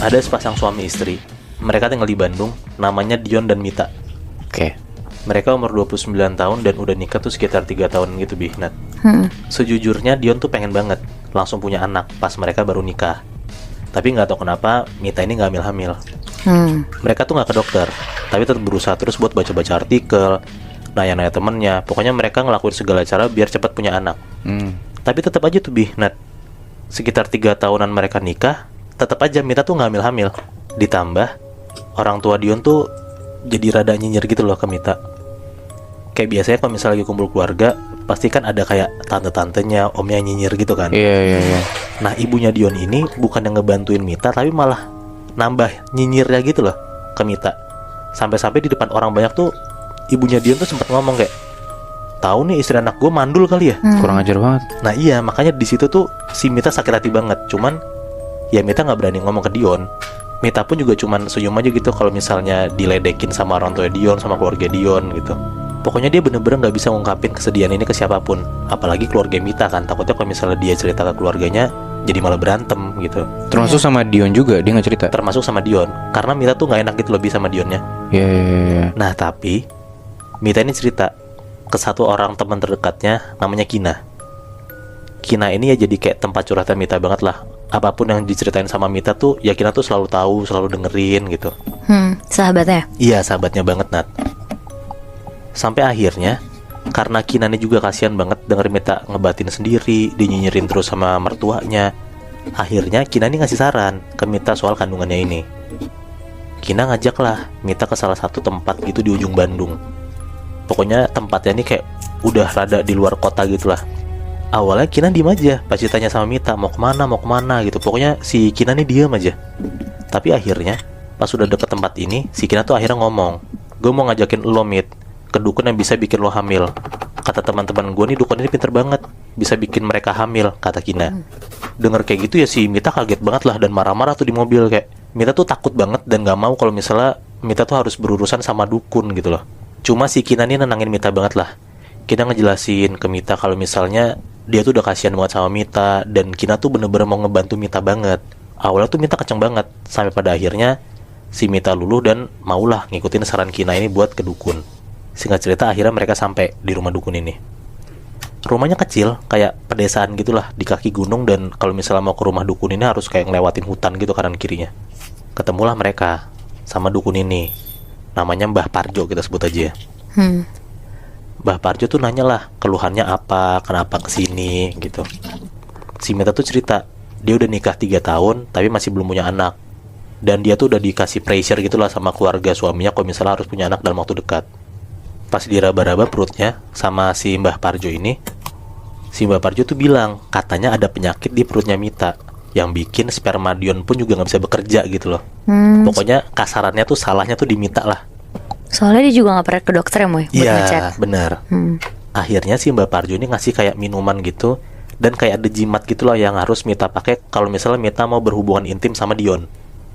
Ada sepasang suami istri. Mereka tinggal di Bandung, namanya Dion dan Mita. Oke. Mereka umur 29 tahun dan udah nikah tuh sekitar 3 tahun gitu, Nat. Sejujurnya Dion tuh pengen banget langsung punya anak pas mereka baru nikah. Tapi nggak tahu kenapa Mita ini nggak hamil-hamil. Mereka tuh nggak ke dokter, tapi tetap berusaha terus buat baca-baca artikel, nanya-nanya temennya. Pokoknya mereka ngelakuin segala cara biar cepat punya anak. Tapi tetap aja tuh, Nat. Sekitar 3 tahunan mereka nikah, tetap aja Mita tuh nggak hamil-hamil. Ditambah orang tua Dion tuh jadi rada nyinyir gitu loh ke Mita. Kayak biasanya kalau misalnya lagi kumpul keluarga, pasti kan ada kayak tante-tantenya, omnya nyinyir gitu kan. Iya. Nah, ibunya Dion ini bukan yang ngebantuin Mita, tapi malah nambah nyinyirnya gitu loh ke Mita. Sampai-sampai di depan orang banyak tuh ibunya Dion tuh sempat ngomong kayak, tahu nih istri anak gue mandul kali ya. Kurang ajar banget. Nah iya, makanya di situ tuh si Mita sakit hati banget. Cuman ya Mita nggak berani ngomong ke Dion. Mita pun juga cuman senyum aja gitu kalau misalnya diledekin sama orang tua Dion, sama keluarga Dion gitu. Pokoknya dia bener-bener nggak bisa ngungkapin kesedihan ini ke siapapun, apalagi keluarga Mita kan. Takutnya kalau misalnya dia cerita ke keluarganya, jadi malah berantem gitu. Termasuk sama Dion juga, dia nggak cerita. Termasuk sama Dion, karena Mita tuh nggak enak gitu lebih sama Dionnya. Iya. Nah tapi Mita ini cerita ke satu orang teman terdekatnya, namanya Kina. Kina ini ya jadi kayak tempat curhatan Mita banget lah. Apapun yang diceritain sama Mita tuh, ya Kina tuh selalu tahu, selalu dengerin gitu. Sahabatnya? Iya, sahabatnya banget, Nat. Sampai akhirnya, karena Kina ini juga kasihan banget denger Mita ngebatin sendiri, dinyinyirin terus sama mertuanya. Akhirnya Kina ini ngasih saran ke Mita soal kandungannya ini. Kina ngajak lah Mita ke salah satu tempat gitu di ujung Bandung. Pokoknya tempatnya ini kayak udah rada di luar kota gitu lah. Awalnya Kina diem aja pas ditanya sama Mita mau kemana gitu. Pokoknya si Kina nih diem aja. Tapi akhirnya pas udah deket tempat ini, si Kina tuh akhirnya ngomong, gue mau ngajakin lo Mit ke dukun yang bisa bikin lo hamil. Kata teman-teman gue nih, dukun ini pinter banget, bisa bikin mereka hamil, kata Kina. Dengar kayak gitu ya si Mita kaget banget lah dan marah-marah tuh di mobil. Kayak Mita tuh takut banget dan gak mau kalau misalnya Mita tuh harus berurusan sama dukun gitu loh. Cuma si Kina nih nenangin Mita banget lah. Kina ngejelasin ke Mita kalau misalnya dia tuh udah kasihan banget sama Mita, dan Kina tuh bener-bener mau ngebantu Mita banget. Awalnya tuh Mita keceng banget, sampai pada akhirnya si Mita luluh dan maulah ngikutin saran Kina ini buat ke dukun. Singkat cerita akhirnya mereka sampai di rumah dukun ini. Rumahnya kecil, kayak pedesaan gitulah di kaki gunung, dan kalau misalnya mau ke rumah dukun ini harus kayak ngelewatin hutan gitu kanan kirinya. Ketemulah mereka sama dukun ini. Namanya Mbah Parjo, kita sebut aja. Mbah Parjo tuh nanya lah keluhannya apa, kenapa kesini gitu. Si Mita tuh cerita dia udah nikah 3 tahun tapi masih belum punya anak, dan dia tuh udah dikasih pressure gitulah sama keluarga suaminya kalau misalnya harus punya anak dalam waktu dekat. Pas diraba-raba perutnya sama si Mbah Parjo ini, si Mbah Parjo tuh bilang katanya ada penyakit di perutnya Mita yang bikin sperma Dion pun juga nggak bisa bekerja gitu loh. Pokoknya kasarannya tuh salahnya tuh di Mita lah. Soalnya dia juga gak pernah ke dokter ya, Moy? Iya, benar. Akhirnya si Mbak Parjo ini ngasih kayak minuman gitu, dan kayak ada jimat gitu loh yang harus Mita pakai kalau misalnya Mita mau berhubungan intim sama Dion.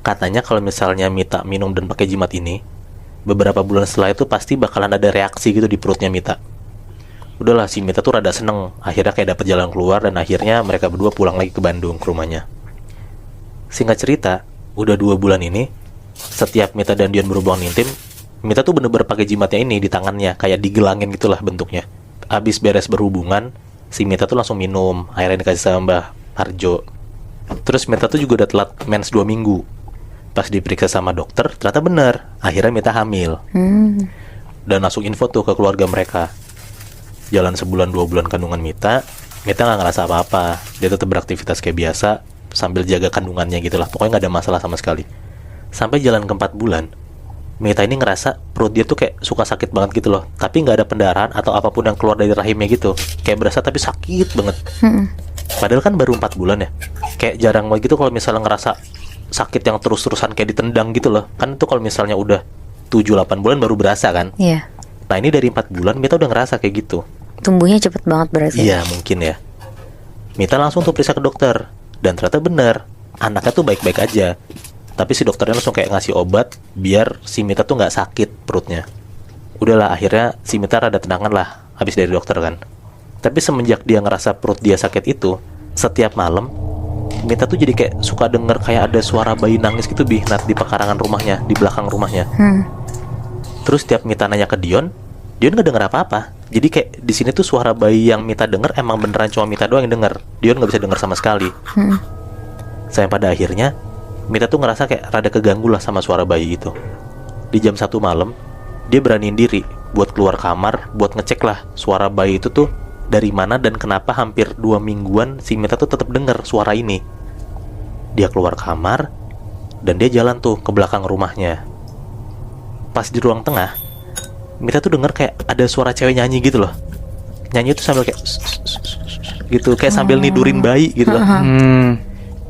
Katanya kalau misalnya Mita minum dan pakai jimat ini, beberapa bulan setelah itu pasti bakalan ada reaksi gitu di perutnya Mita. Udahlah, si Mita tuh rada seneng. Akhirnya kayak dapet jalan keluar, dan akhirnya mereka berdua pulang lagi ke Bandung, ke rumahnya. Singkat cerita, udah 2 bulan ini, setiap Mita dan Dion berhubungan intim, Mita tuh bener-bener pakai jimatnya ini di tangannya, kayak digelangin gitulah bentuknya. Abis beres berhubungan, si Mita tuh langsung minum, akhirnya dikasih sama Mbah Parjo. Terus Mita tuh juga udah telat mens 2 minggu. Pas diperiksa sama dokter, ternyata bener, akhirnya Mita hamil. Dan langsung info tuh ke keluarga mereka. Jalan sebulan 2 bulan kandungan Mita gak ngerasa apa-apa. Dia tetap beraktivitas kayak biasa, sambil jaga kandungannya gitulah. Pokoknya gak ada masalah sama sekali. Sampai jalan ke 4 bulan, Mita ini ngerasa perut dia tuh kayak suka sakit banget gitu loh. Tapi gak ada pendarahan atau apapun yang keluar dari rahimnya gitu. Kayak berasa tapi sakit banget. Padahal kan baru 4 bulan ya. Kayak jarang banget gitu kalau misalnya ngerasa sakit yang terus-terusan kayak ditendang gitu loh. Kan itu kalau misalnya udah 7-8 bulan baru berasa kan. Iya. Nah ini dari 4 bulan Mita udah ngerasa kayak gitu. Tumbuhnya cepet banget berarti. Iya mungkin ya. Mita langsung tuh periksa ke dokter, dan ternyata bener, anaknya tuh baik-baik aja. Tapi si dokternya langsung kayak ngasih obat biar si Mita tuh gak sakit perutnya. Udahlah, akhirnya si Mita rada tenangan lah habis dari dokter kan. Tapi semenjak dia ngerasa perut dia sakit itu, setiap malam Mita tuh jadi kayak suka denger kayak ada suara bayi nangis gitu Bi, Nat, di pekarangan rumahnya, di belakang rumahnya. Terus tiap Mita nanya ke Dion nggak denger apa-apa. Jadi kayak di sini tuh suara bayi yang Mita denger emang beneran cuma Mita doang yang denger. Dion nggak bisa denger sama sekali. Sampai pada akhirnya Mita tuh ngerasa kayak rada keganggu lah sama suara bayi itu. Di jam 1 malam dia beraniin diri buat keluar kamar, buat ngecek lah suara bayi itu tuh dari mana dan kenapa hampir 2 mingguan si Mita tuh tetap denger suara ini. Dia keluar kamar dan dia jalan tuh ke belakang rumahnya. Pas di ruang tengah, Mita tuh denger kayak ada suara cewek nyanyi gitu loh. Nyanyi tuh sambil kayak gitu, kayak sambil nidurin bayi gitu loh.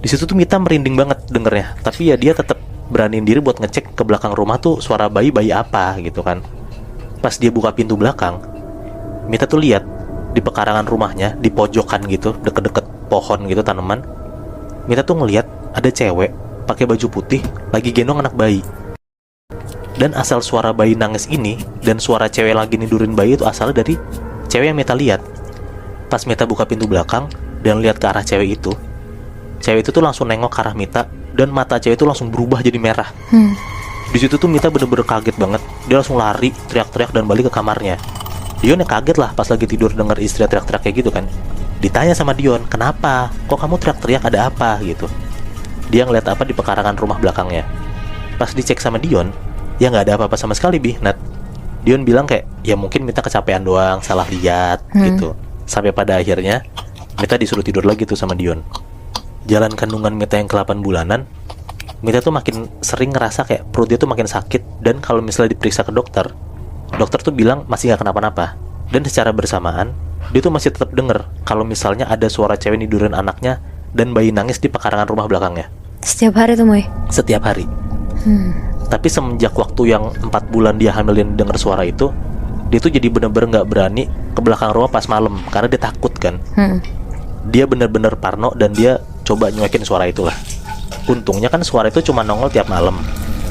Di situ tuh Mita merinding banget dengernya. Tapi ya dia tetap beraniin diri buat ngecek ke belakang rumah tuh suara bayi apa gitu kan. Pas dia buka pintu belakang, Mita tuh lihat di pekarangan rumahnya, di pojokan gitu, deket-deket pohon gitu, tanaman. Mita tuh ngelihat ada cewek pakai baju putih lagi gendong anak bayi. Dan asal suara bayi nangis ini dan suara cewek lagi nidurin bayi itu asalnya dari cewek yang Mita lihat. Pas Mita buka pintu belakang dan lihat ke arah cewek itu tuh langsung nengok ke arah Mita dan mata cewek itu langsung berubah jadi merah. Di situ tuh Mita bener-bener kaget banget. Dia langsung lari, teriak-teriak dan balik ke kamarnya. Dion yang kaget lah pas lagi tidur denger istri teriak-teriak kayak gitu kan. Ditanya sama Dion, kenapa? Kok kamu teriak-teriak, ada apa gitu. Dia ngeliat apa di pekarangan rumah belakangnya. Pas dicek sama Dion, ya nggak ada apa-apa sama sekali Bi, Nat. Dion bilang kayak, ya mungkin Mita kecapean doang, salah lihat gitu. Sampai pada akhirnya Mita disuruh tidur lagi tuh sama Dion. Jalan kandungan Mita yang ke-8 bulanan, Mita tuh makin sering ngerasa kayak perut dia tuh makin sakit. Dan kalau misalnya diperiksa ke dokter tuh bilang masih gak kenapa-napa. Dan secara bersamaan dia tuh masih tetap denger kalau misalnya ada suara cewek nidurin anaknya dan bayi nangis di pekarangan rumah belakangnya. Setiap hari tuh Moy? Setiap hari. Tapi semenjak waktu yang 4 bulan dia hamil dan denger suara itu, dia tuh jadi bener-bener gak berani ke belakang rumah pas malam karena dia takut kan. Dia bener-bener parno dan dia coba nyuekin suara itulah. Untungnya kan suara itu cuma nongol tiap malam.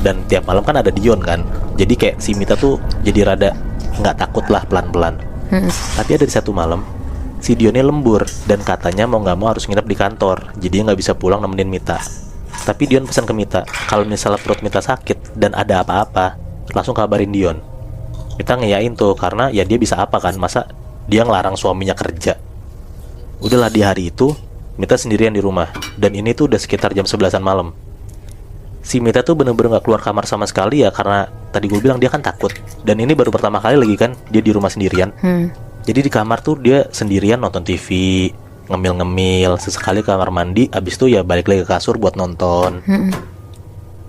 Dan tiap malam kan ada Dion kan. Jadi kayak si Mita tuh jadi rada nggak takut lah pelan-pelan. Tapi ada di satu malam si Dionnya lembur dan katanya mau nggak mau harus nginep di kantor. Jadi dia nggak bisa pulang nemenin Mita. Tapi Dion pesan ke Mita kalau misalnya perut Mita sakit dan ada apa-apa langsung kabarin Dion. Mita ngeyain tuh karena ya dia bisa apa kan, masa dia ngelarang suaminya kerja. Udahlah di hari itu Mita sendirian di rumah. Dan ini tuh udah sekitar jam 11-an malam. Si Mita tuh bener-bener gak keluar kamar sama sekali ya, karena tadi gue bilang dia kan takut. Dan ini baru pertama kali lagi kan dia di rumah sendirian. Jadi di kamar tuh dia sendirian nonton TV, ngemil-ngemil, sesekali ke kamar mandi, abis itu ya balik lagi ke kasur buat nonton.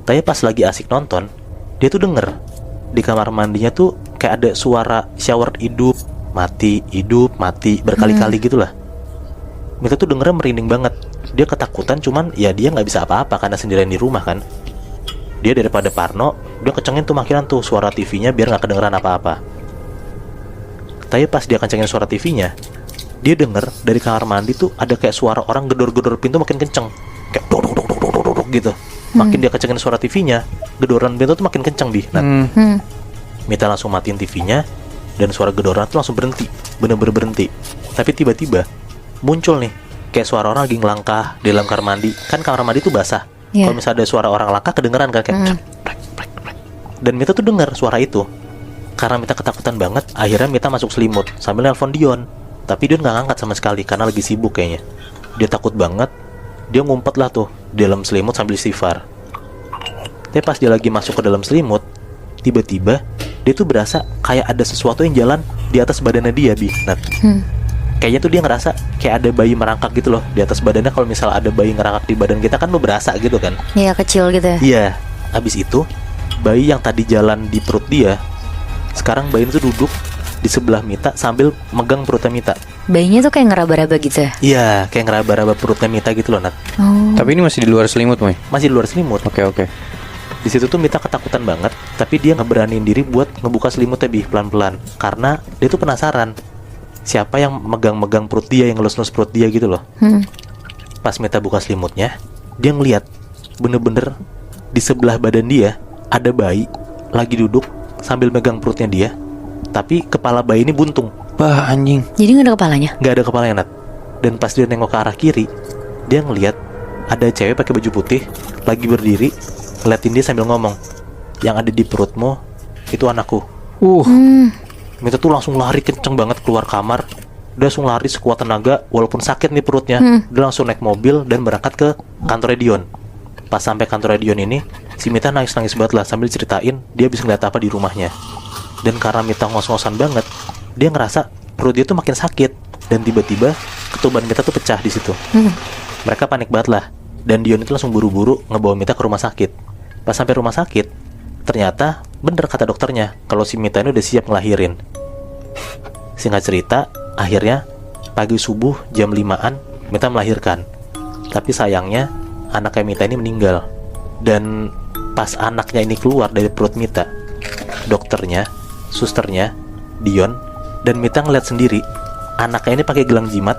Tapi pas lagi asik nonton, dia tuh denger di kamar mandinya tuh kayak ada suara shower hidup, mati, berkali-kali gitulah. Mita tuh dengernya merinding banget. Dia ketakutan, cuman ya dia gak bisa apa-apa karena sendirian di rumah kan. Dia daripada parno, dia kencengin tuh makinan tuh suara TV-nya biar gak kedengeran apa-apa. Tapi pas dia kencengin suara TV-nya, dia denger dari kamar mandi tuh ada kayak suara orang gedor-gedor pintu makin kenceng. Kayak dok gitu. Makin dia kencengin suara TV-nya, gedoran pintu tuh makin kenceng Bi. Mita langsung matiin TV-nya dan suara gedoran tuh langsung berhenti. Bener-bener berhenti. Tapi tiba-tiba muncul nih kayak suara orang lagi ngelangkah di dalam kamar mandi. Kan kamar mandi tuh basah. Kalau misalnya ada suara orang langkah kedengeran kan kayak dan Mita tuh dengar suara itu. Karena Mita ketakutan banget, akhirnya Mita masuk selimut sambil nelpon Dion. Tapi Dion gak ngangkat sama sekali karena lagi sibuk kayaknya. Dia takut banget. Dia ngumpet lah tuh di dalam selimut sambil istighfar. Tapi pas dia lagi masuk ke dalam selimut, tiba-tiba dia tuh berasa kayak ada sesuatu yang jalan di atas badannya dia Bi. Kayaknya tuh dia ngerasa kayak ada bayi merangkak gitu loh di atas badannya. Kalau misalnya ada bayi ngerangkak di badan kita kan lo berasa gitu kan. Iya, kecil gitu ya. Iya. Abis itu bayi yang tadi jalan di perut dia, sekarang bayi itu duduk di sebelah Mita sambil megang perutnya Mita. Bayinya tuh kayak ngeraba-raba gitu ya? Iya, kayak ngeraba-raba perutnya Mita gitu loh Nat. Tapi ini masih di luar selimut Moy? Masih di luar selimut. Oke. Di situ tuh Mita ketakutan banget, tapi dia ngeberaniin diri buat ngebuka selimutnya Bi pelan-pelan. Karena dia tuh penasaran siapa yang megang-megang perut dia, yang ngelus-ngelus perut dia gitu loh. Pas Mita buka selimutnya, dia ngeliat bener-bener di sebelah badan dia ada bayi lagi duduk sambil megang perutnya dia. Tapi kepala bayi ini buntung. Bah, anjing. Jadi gak ada kepalanya? Gak ada kepalanya Nat. Dan pas dia nengok ke arah kiri, dia ngeliat ada cewek pakai baju putih lagi berdiri ngeliatin dia sambil ngomong, yang ada di perutmu itu anakku. Mita tuh langsung lari kenceng banget keluar kamar. Dia langsung lari sekuat tenaga, walaupun sakit nih perutnya. Dia langsung naik mobil dan berangkat ke kantor Dion. Pas sampai kantor Dion ini, si Mita nangis-nangis banget lah sambil ceritain dia bisa ngeliat apa di rumahnya. Dan karena Mita ngos-ngosan banget, dia ngerasa perut dia tuh makin sakit. Dan tiba-tiba ketuban Mita tuh pecah di situ. Mereka panik banget lah. Dan Dion itu langsung buru-buru ngebawa Mita ke rumah sakit. Pas sampai rumah sakit, ternyata bener kata dokternya kalau si Mita ini udah siap ngelahirin. Singkat cerita, akhirnya pagi subuh jam 5-an Mita melahirkan. Tapi sayangnya anaknya Mita ini meninggal. Dan pas anaknya ini keluar dari perut Mita, dokternya, susternya, Dion, dan Mita ngeliat sendiri anaknya ini pakai gelang jimat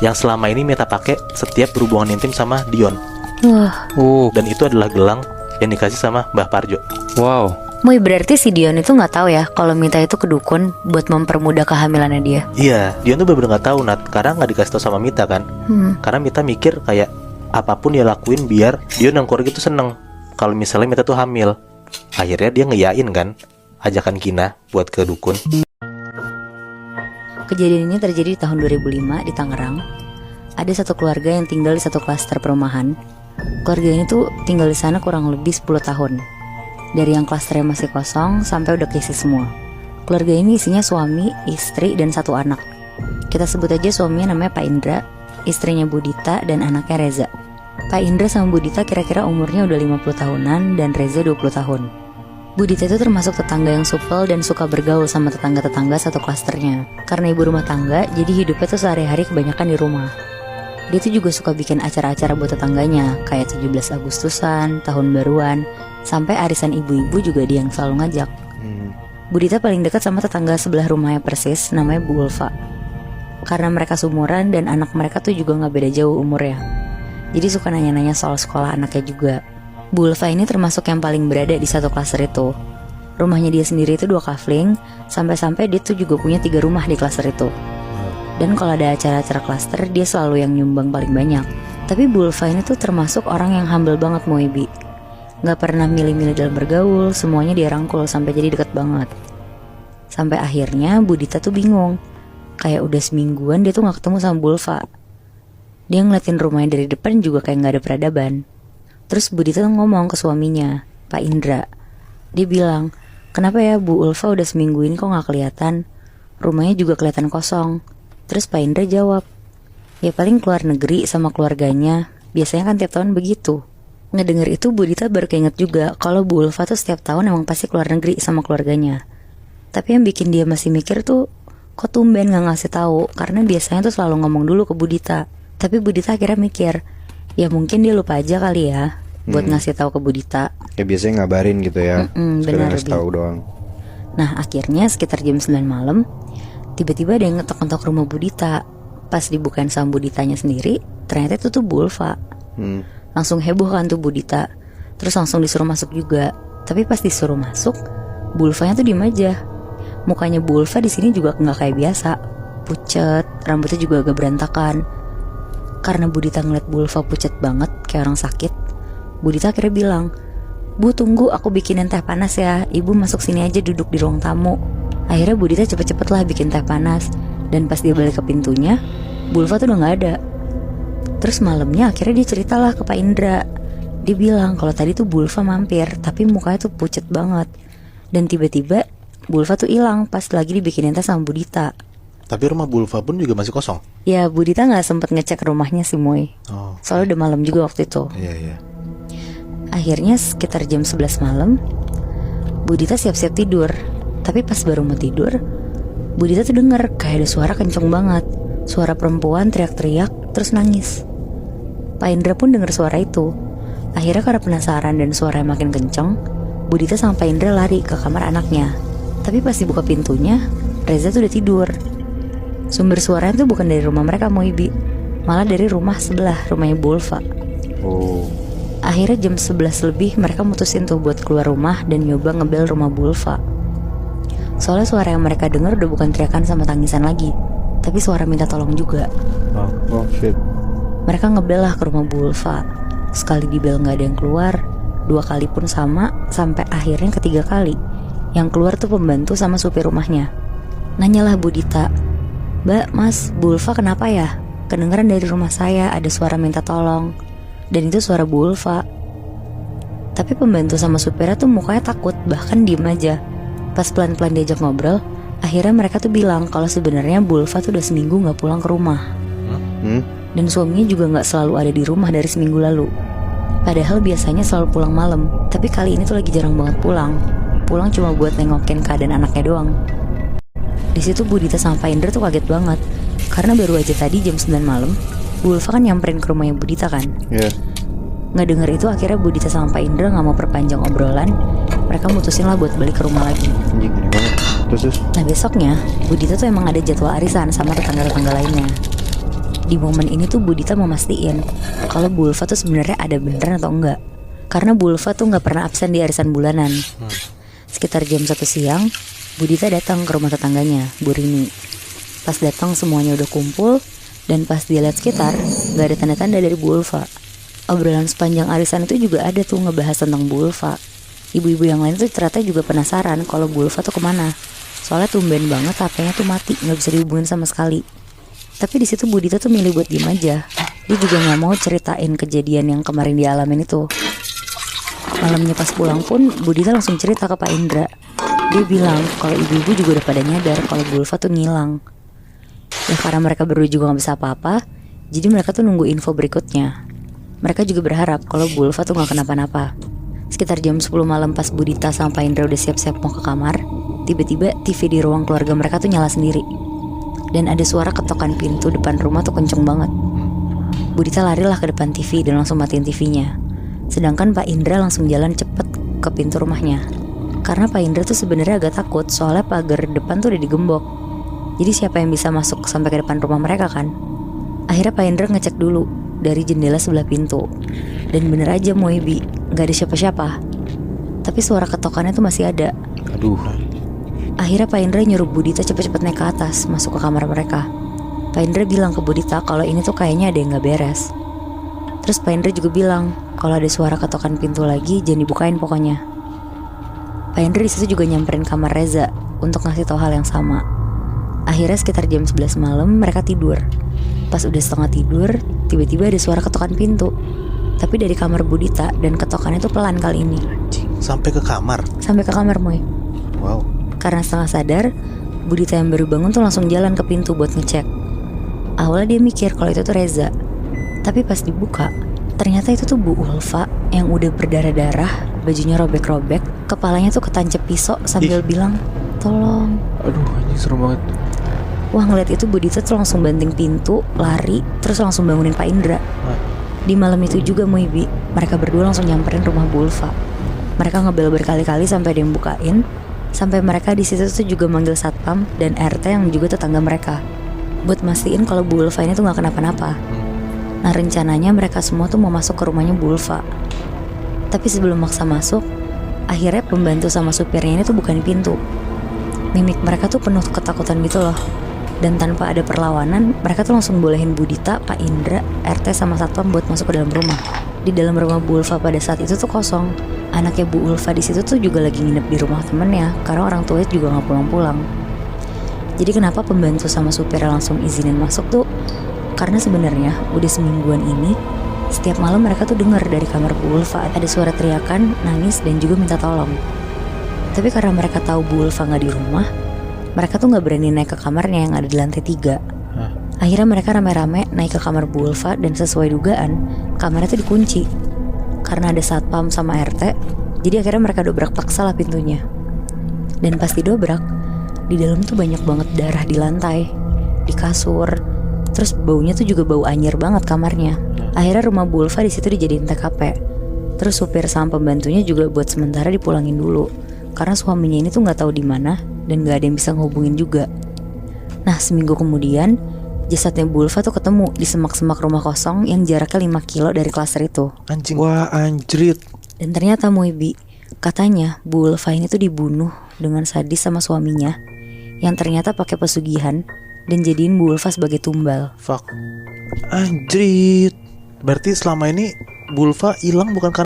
yang selama ini Mita pakai setiap berhubungan intim sama Dion. Dan itu adalah gelang yang dikasih sama Mbah Parjo. Wow. Moy, berarti si Dion itu nggak tahu ya kalau Mita itu kedukun buat mempermudah kehamilannya dia. Iya, Dion tuh bener-bener nggak tahu, Nat, karena nggak dikasih tahu sama Mita kan. Karena Mita mikir kayak apapun dia lakuin biar Dion dan keluarga itu seneng kalau misalnya Mita tuh hamil. Akhirnya dia ngeyain kan ajakan Kina buat ke dukun. Kejadian ini terjadi di tahun 2005 di Tangerang. Ada satu keluarga yang tinggal di satu klaster perumahan. Keluarga ini tuh tinggal di sana kurang lebih 10 tahun. Dari yang klasternya masih kosong sampai udah keisi semua. Keluarga ini isinya suami, istri, dan satu anak. Kita sebut aja suaminya namanya Pak Indra, istrinya Budita, dan anaknya Reza. Pak Indra sama Budita kira-kira umurnya udah 50 tahunan dan Reza 20 tahun. Budita itu termasuk tetangga yang supel dan suka bergaul sama tetangga-tetangga satu klasternya. Karena ibu rumah tangga, jadi hidupnya tuh sehari-hari kebanyakan di rumah. Dia tuh juga suka bikin acara-acara buat tetangganya, kayak 17 Agustusan, tahun baruan, sampai arisan ibu-ibu juga dia yang selalu ngajak. Budita paling dekat sama tetangga sebelah rumahnya persis, namanya Bu Ulfa. Karena mereka sumuran dan anak mereka tuh juga gak beda jauh umurnya. Jadi suka nanya-nanya soal sekolah anaknya juga. Bu Ulfa ini termasuk yang paling berada di satu klaster itu. Rumahnya dia sendiri itu 2 kafling, sampai-sampai dia tuh juga punya 3 rumah di klaster itu. Dan kalau ada acara-acara klaster, dia selalu yang nyumbang paling banyak. Tapi Bu Ulfa ini tuh termasuk orang yang humble banget, Moebi. Gak pernah milih-milih dalam bergaul, semuanya dia rangkul sampai jadi deket banget. Sampai akhirnya Budita tuh bingung. Kayak udah semingguan dia tuh gak ketemu sama Bu Ulfa. Dia ngeliatin rumahnya dari depan juga kayak gak ada peradaban. Terus Budita tuh ngomong ke suaminya, Pak Indra. Dia bilang, kenapa ya Bu Ulfa udah seminggu ini kok gak kelihatan? Rumahnya juga kelihatan kosong. Terus Pak Indra jawab, ya paling keluar negeri sama keluarganya. Biasanya kan tiap tahun begitu. Ngedenger itu Budita baru keinget juga kalau Bu Ulfa tuh setiap tahun emang pasti keluar negeri sama keluarganya. Tapi yang bikin dia masih mikir tuh, kok tumben gak ngasih tahu? Karena biasanya tuh selalu ngomong dulu ke Budita. Tapi Budita akhirnya mikir, ya mungkin dia lupa aja kali ya buat ngasih tahu ke Budita. Ya biasanya ngabarin gitu ya. Benar, ngasih tahu doang. Nah akhirnya sekitar jam 9 malam, tiba-tiba ada yang ngetok-ngetok rumah Budita. Pas dibukain sama Buditanya sendiri, ternyata itu tuh Bu Ulfa. Langsung heboh kan tuh Budita. Terus langsung disuruh masuk juga. Tapi pas disuruh masuk, Bu Ulfanya tuh diem aja. Mukanya Bu Ulfa di sini juga nggak kayak biasa, pucet, rambutnya juga agak berantakan. Karena Budita ngeliat Bu Ulfa pucet banget, kayak orang sakit, Budita akhirnya bilang, Bu tunggu, aku bikinin teh panas ya. Ibu masuk sini aja duduk di ruang tamu. Akhirnya Budita cepet-cepet lah bikin teh panas. Dan pas dia balik ke pintunya, Bu Ulfa tuh udah gak ada. Terus malamnya akhirnya dia ceritalah ke Pak Indra. Dia bilang kalau tadi tuh Bu Ulfa mampir, tapi mukanya tuh pucet banget. Dan tiba-tiba Bu Ulfa tuh hilang pas lagi dibikinin teh sama Budita. Tapi rumah Bu Ulfa pun juga masih kosong. Ya Budita gak sempet ngecek rumahnya sih Moy. Soalnya udah malam juga waktu itu. Iya. Akhirnya sekitar jam 11 malam, Budita siap-siap tidur. Tapi pas baru mau tidur, Budita tuh denger kayak ada suara kenceng banget. Suara perempuan teriak-teriak terus nangis. Pak Indra pun denger suara itu. Akhirnya karena penasaran dan suaranya makin kenceng, Budita sama Pak Indra lari ke kamar anaknya. Tapi pas dibuka pintunya, Reza tuh udah tidur. Sumber suaranya tuh bukan dari rumah mereka Moibi, malah dari rumah sebelah, rumahnya Bu Ulfa. Akhirnya jam 11 lebih mereka mutusin tuh buat keluar rumah dan nyoba ngebel rumah Bu Ulfa. Soalnya suara yang mereka dengar udah bukan teriakan sama tangisan lagi, tapi suara minta tolong juga. Oh shit. Mereka ngebel lah ke rumah Bu Ulfa. Sekali di bel gak ada yang keluar, 2 kali pun sama, sampai akhirnya ketiga kali. Yang keluar tuh pembantu sama supir rumahnya. Nanyalah Bu Dita, "Mbak, Mas, Bu Ulfa kenapa ya? Kedengeran dari rumah saya ada suara minta tolong." Dan itu suara Bu Ulfa. Tapi pembantu sama supirnya tuh mukanya takut, bahkan diem aja. Pas pelan-pelan diajak ngobrol, akhirnya mereka tuh bilang kalau sebenarnya Bu Ulfa tuh udah seminggu gak pulang ke rumah. Dan suaminya juga gak selalu ada di rumah dari seminggu lalu. Padahal biasanya selalu pulang malam, tapi kali ini tuh lagi jarang banget pulang. Pulang cuma buat nengokin keadaan anaknya doang. Di situ Bu Dita sama Pak Indra tuh kaget banget, karena baru aja tadi jam 9 malam Bu Ulfa kan nyamperin ke rumahnya Bu Dita kan. Nggak denger itu akhirnya Bu Dita sama Pak Indra gak mau perpanjang obrolan. Mereka mutusin lah buat balik ke rumah lagi. Anjing gini banget. Terus Nah besoknya Bu Dita tuh emang ada jadwal arisan sama tetangga-tetangga lainnya. Di momen ini tuh Bu Dita mau mastiin kalau Bu Ulfa tuh sebenarnya ada beneran atau enggak. Karena Bu Ulfa tuh gak pernah absen di arisan bulanan. Sekitar jam 1 siang Bu Dita datang ke rumah tetangganya, Bu Rini. Pas datang semuanya udah kumpul, dan pas dia lihat sekitar gak ada tanda-tanda dari Bu Ulfa. Obrolan sepanjang arisan itu juga ada tuh ngebahas tentang Bu Ulfa. Ibu-ibu yang lain tuh ternyata juga penasaran kalau Bu Ulfa tuh kemana. Soalnya tumben banget HP-nya tuh mati, gak bisa dihubungin sama sekali. Tapi di situ Bu Dita tuh milih buat diem aja. Dia juga gak mau ceritain kejadian yang kemarin dialamin itu. Malamnya pas pulang pun Bu Dita langsung cerita ke Pak Indra. Dia bilang kalau ibu-ibu juga udah pada nyadar kalau Bu Ulfa tuh ngilang. Ya karena mereka berdua juga gak bisa apa-apa, jadi mereka tuh nunggu info berikutnya. Mereka juga berharap kalau Bu Ulfa tuh gak kenapa-napa. Sekitar jam 10 malam pas Bu Dita sama Pak Indra udah siap-siap mau ke kamar, tiba-tiba TV di ruang keluarga mereka tuh nyala sendiri. Dan ada suara ketokan pintu depan rumah tuh kenceng banget. Bu Dita larilah ke depan TV dan langsung matiin TV-nya. Sedangkan Pak Indra langsung jalan cepet ke pintu rumahnya. Karena Pak Indra tuh sebenarnya agak takut soalnya pagar depan tuh udah digembok. Jadi siapa yang bisa masuk sampai ke depan rumah mereka kan? Akhirnya Pak Indra ngecek dulu dari jendela sebelah pintu. Dan bener aja Moebi, gak ada siapa-siapa. Tapi suara ketokannya tuh masih ada. aduh. Akhirnya Pak Indra nyuruh Bu Dita cepet-cepet naik ke atas, masuk ke kamar mereka. Pak Indra bilang ke Bu Dita kalau ini tuh kayaknya ada yang gak beres. Terus Pak Indra juga bilang kalau ada suara ketokan pintu lagi jangan dibukain pokoknya. Pak Indra di situ juga nyamperin kamar Reza untuk ngasih tahu hal yang sama. Akhirnya sekitar jam 11 malam mereka tidur. Pas udah setengah tidur, tiba-tiba ada suara ketokan pintu. Tapi dari kamar Bu Dita, dan ketokannya tuh pelan kali ini. Sampai ke kamar. Sampai ke kamar Moy. Wow. Karena setengah sadar, Bu Dita yang baru bangun tuh langsung jalan ke pintu buat ngecek. Awalnya dia mikir kalau itu tuh Reza. Tapi pas dibuka, ternyata itu tuh Bu Ulfa yang udah berdarah-darah, bajunya robek-robek, kepalanya tuh ketancap pisau sambil bilang, "Tolong." Aduh anjing serem banget. Wah ngeliat itu Bu Dita tuh langsung banting pintu, lari, terus langsung bangunin Pak Indra. Di malam itu juga Moibi, mereka berdua langsung nyamperin rumah Bu Ulfa. Mereka ngebel berkali-kali sampai ada yang bukain. Sampai mereka di situ tuh juga manggil satpam dan RT yang juga tetangga mereka buat mastiin kalau Bu Ulfa ini tuh gak kenapa-napa. Nah rencananya mereka semua tuh mau masuk ke rumahnya Bu Ulfa. Tapi sebelum maksa masuk, akhirnya pembantu sama supirnya ini tuh bukain pintu. Mimik mereka tuh penuh ketakutan gitu loh. Dan tanpa ada perlawanan, mereka tuh langsung bolehin Bu Dita, Pak Indra, RT sama satpam buat masuk ke dalam rumah. Di dalam rumah Bu Ulfa pada saat itu tuh kosong. Anaknya Bu Ulfa di situ tuh juga lagi nginep di rumah temennya, karena orang tuanya juga nggak pulang-pulang. Jadi kenapa pembantu sama supirnya langsung izinin masuk tuh? Karena sebenarnya udah semingguan ini, setiap malam mereka tuh dengar dari kamar Bu Ulfa ada suara teriakan, nangis dan juga minta tolong. Tapi karena mereka tahu Bu Ulfa nggak di rumah, mereka tuh nggak berani naik ke kamarnya yang ada di lantai 3. Akhirnya mereka rame-rame naik ke kamar Bu Ulfa dan sesuai dugaan, kamarnya tuh dikunci. Karena ada satpam sama RT, jadi akhirnya mereka dobrak paksa lah pintunya. Dan pas didobrak, di dalam tuh banyak banget darah di lantai, di kasur. Terus baunya tuh juga bau anyir banget kamarnya. Akhirnya rumah Bu Ulfa di situ dijadiin TKP. Terus supir sama pembantunya juga buat sementara dipulangin dulu, karena suaminya ini tuh nggak tahu di mana dan nggak ada yang bisa ngehubungin juga. Nah seminggu kemudian, jasadnya Bu Ulfa tuh ketemu di semak-semak rumah kosong yang jaraknya 5 kilo dari klaster itu. Anjing. Wah anjrit. Dan ternyata Moibi, katanya Bu Ulfa ini tuh dibunuh dengan sadis sama suaminya, yang ternyata pakai pesugihan dan jadiin Bu Ulfa sebagai tumbal. Fuck. Anjrit. Berarti selama ini Bulva hilang bukan karena